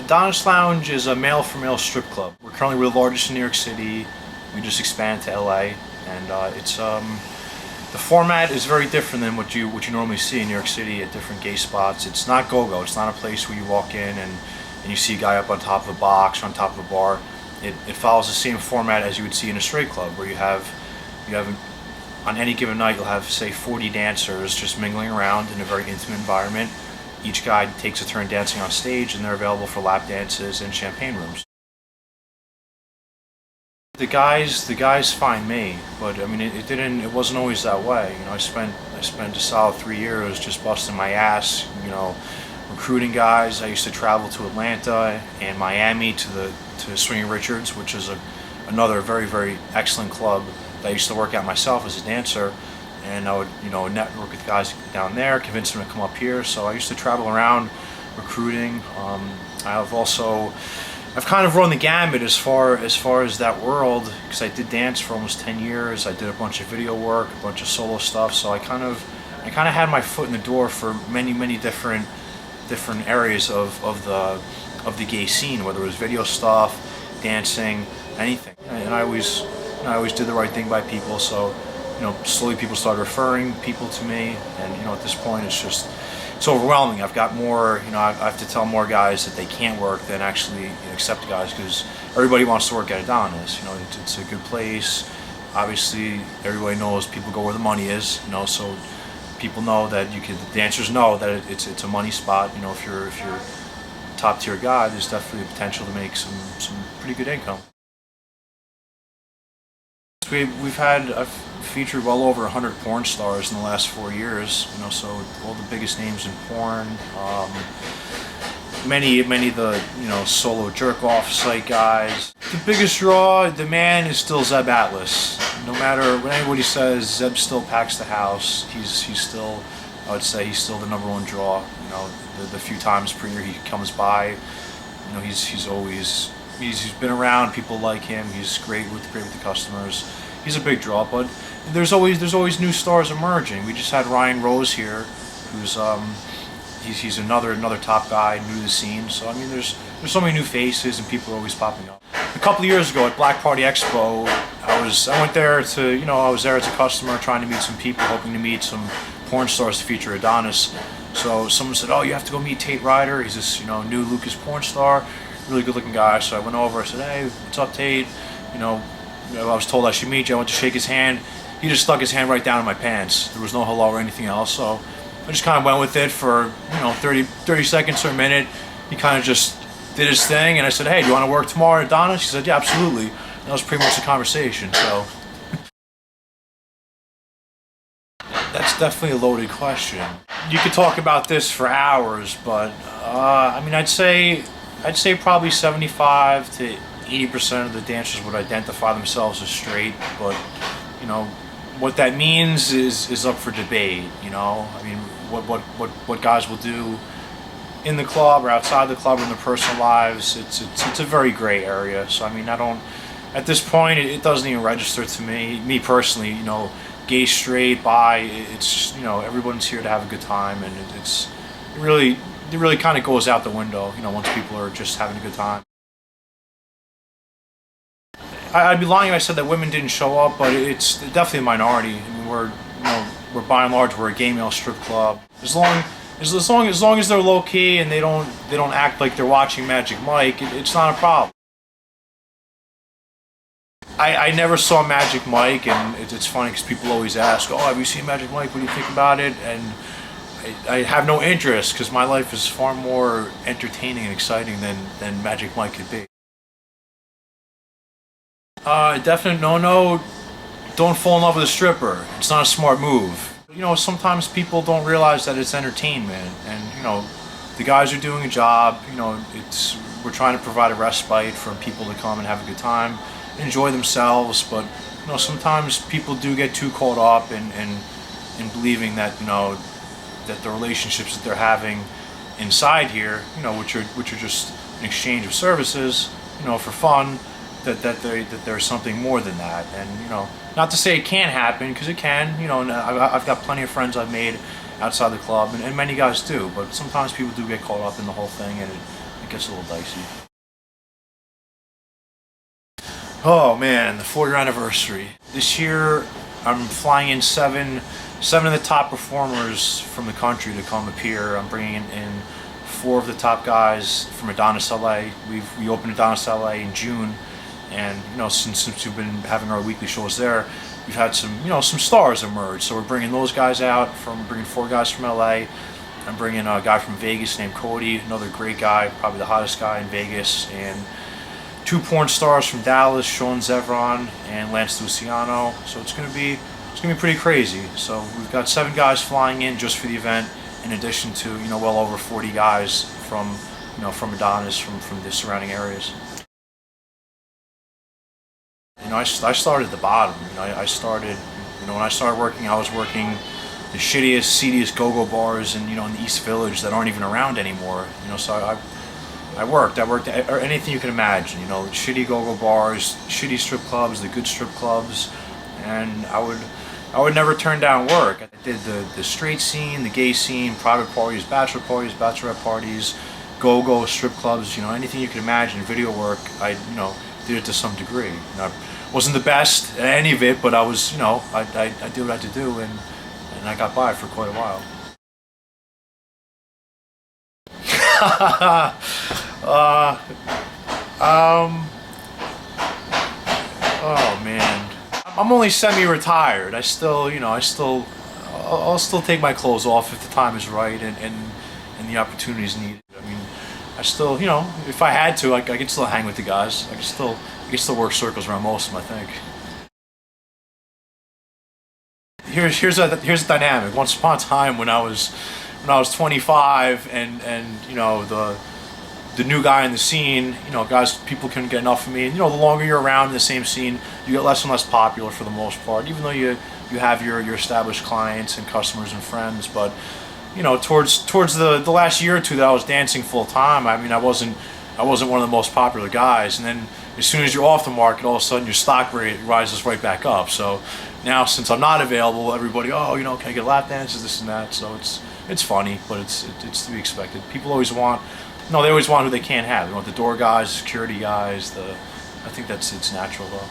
Adonis Lounge is a male-for-male strip club. We're currently the largest in New York City. We just expanded to LA, and the format is very different than what you normally see in New York City at different gay spots. It's not go-go. It's not a place where you walk in and you see a guy up on top of a box or on top of a bar. It follows the same format as you would see in a straight club, where you have on any given night you'll have, say, 40 dancers just mingling around in a very intimate environment. Each guy takes a turn dancing on stage, and they're available for lap dances and champagne rooms. The guys find me, but I mean it wasn't always that way. You know, I spent a solid 3 years just busting my ass, you know, recruiting guys. I used to travel to Atlanta and Miami to Swinging Richards, which is another very excellent club that I used to work at myself as a dancer. And I would, you know, network with guys down there, convince them to come up here. So I used to travel around recruiting. I've kind of run the gamut as far as that world, because I did dance for almost 10 years. I did a bunch of video work, a bunch of solo stuff. So I kind of had my foot in the door for many different areas of the gay scene, whether it was video stuff, dancing, anything. And I always did the right thing by people. So, you know, slowly people started referring people to me, and you know, at this point it's overwhelming. I've got more, you know, I have to tell more guys that they can't work than actually accept guys, because everybody wants to work at Adonis. You know, it's a good place. Obviously, everybody knows people go where the money is. You know, so people know that the dancers know that it's a money spot. You know, if you're a top tier guy, there's definitely the potential to make some pretty good income. I've featured well over 100 porn stars in the last 4 years. You know, so all the biggest names in porn. Many of the, you know, solo jerk-off site guys. The biggest draw, the man, is still Zeb Atlas. No matter what anybody says, Zeb still packs the house. He's still, I would say, he's still the #1 draw. You know, the few times per year he comes by, you know, he's been around. People like him. He's great with the customers. He's a big draw, but there's always new stars emerging. We just had Ryan Rose here, who's he's another top guy, new to the scene. So I mean, there's so many new faces, and people are always popping up. A couple of years ago at Black Party Expo, I went there to, you know, I was there as a customer trying to meet some people, hoping to meet some porn stars to feature Adonis. So someone said, "Oh, you have to go meet Tate Ryder. He's this, you know, new Lucas porn star, really good looking guy." So I went over. I said, "Hey, what's up, Tate? You know, I was told I should meet you." I went to shake his hand. He just stuck his hand right down in my pants. There was no hello or anything else. So I just kind of went with it for, you know, 30 seconds or a minute. He kind of just did his thing, and I said, "Hey, do you want to work tomorrow at Adonis?" He said, "Yeah, absolutely." That was pretty much the conversation. So that's definitely a loaded question. You could talk about this for hours, but I mean, I'd say probably 75 to 80% of the dancers would identify themselves as straight, but you know, what that means is up for debate. You know, I mean, what guys will do in the club or outside the club or in their personal lives, it's a very gray area. So I mean, at this point it doesn't even register to me personally. You know, gay, straight, bi, it's, you know, everyone's here to have a good time, and it really kind of goes out the window, you know, once people are just having a good time. I'd be lying if I said that women didn't show up, but it's definitely a minority. I mean, we're by and large, we're a gay male strip club. As long as they're low key and they don't act like they're watching Magic Mike, it's not a problem. I never saw Magic Mike, and it's funny because people always ask, "Oh, have you seen Magic Mike? What do you think about it?" And I have no interest, because my life is far more entertaining and exciting than Magic Mike could be. Definite no, don't fall in love with a stripper. It's not a smart move. You know, sometimes people don't realize that it's entertainment, and you know, the guys are doing a job. You know, we're trying to provide a respite for people to come and have a good time, enjoy themselves. But you know, sometimes people do get too caught up in believing that, you know, that the relationships that they're having inside here, you know, which are just an exchange of services, you know, for fun, that there's something more than that. And you know, not to say it can't happen, because it can. You know, and I've got plenty of friends I've made outside the club, and many guys do. But sometimes people do get caught up in the whole thing, and it it gets a little dicey. Oh man, the 4-year anniversary. This year, I'm flying in seven of the top performers from the country to come appear. I'm bringing in 4 of the top guys from Adonis LA. We opened Adonis LA in June, and since we've been having our weekly shows there, we've had some stars emerge. So we're bringing those guys out. Bringing 4 guys from LA. I'm bringing a guy from Vegas named Cody, another great guy, probably the hottest guy in Vegas, and 2 porn stars from Dallas, Sean Zevron and Lance Luciano. So it's gonna be pretty crazy. So we've got 7 guys flying in just for the event, in addition to well over 40 guys from Adonis, from the surrounding areas. I started at the bottom. I started when I started working, I was working the shittiest, seediest go-go bars in the East Village that aren't even around anymore. So I worked or anything you can imagine. Shitty go-go bars, shitty strip clubs, the good strip clubs, and I would never turn down work. I did the straight scene, the gay scene, private parties, bachelorette parties, go-go strip clubs. Anything you can imagine, video work. I did it to some degree. I wasn't the best at any of it, but I was I did what I had to do, and I got by for quite a while. Oh man, I'm only semi-retired. I'll still take my clothes off if the time is right and the opportunity is needed. I mean, I still, if I had to, I could still hang with the guys. I could still work circles around most of them, I think. Here's the dynamic. Once upon a time, when I was 25, and the new guy in the scene, people couldn't get enough of me. And the longer you're around in the same scene, you get less and less popular for the most part. Even though you have your established clients and customers and friends, but towards the last year or two that I was dancing full time, I mean, I wasn't one of the most popular guys. And then as soon as you're off the market, all of a sudden your stock rate rises right back up. So now, since I'm not available, everybody, can I get lap dances, this and that. So it's funny, but it's to be expected. People always want, they always want who they can't have. They want the door guys, security guys. I think it's natural though.